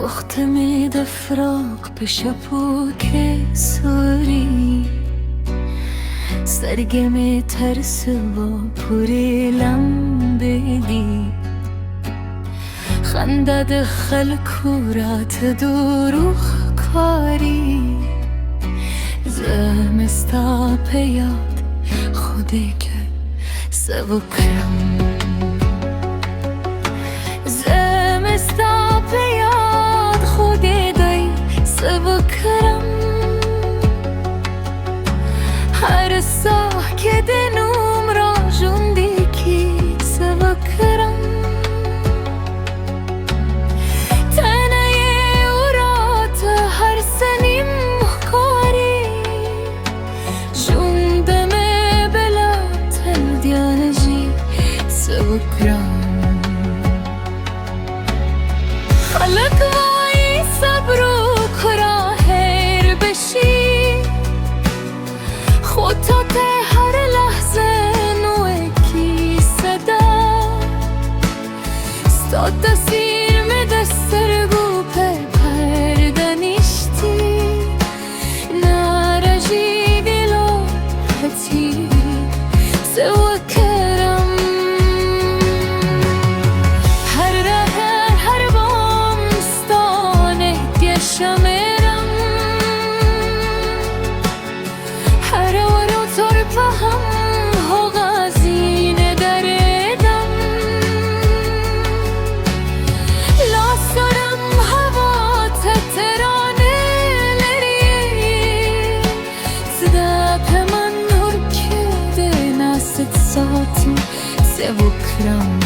باختمي دفراق بشبوك سوري سرگم ترس با پوری لم بدی خندد خلکورات دروخ کاری زمستا پیاد خودی که سبکرم زمستا پیاد خودی گی سبکرم هر ساه که دنوم را جوندی کی سبکرم خلق وای صبر و کراهر بشی خطات هر لحظه نوه کی صدا ستاد دستیر می دستر گو پردنشتی نرجی دلو هتی سوکرم شمیرم هر ورو طرف هم هغازین دردم لاسرم هوا تترانه لری زدب من نور کده نست ساتم سبکرم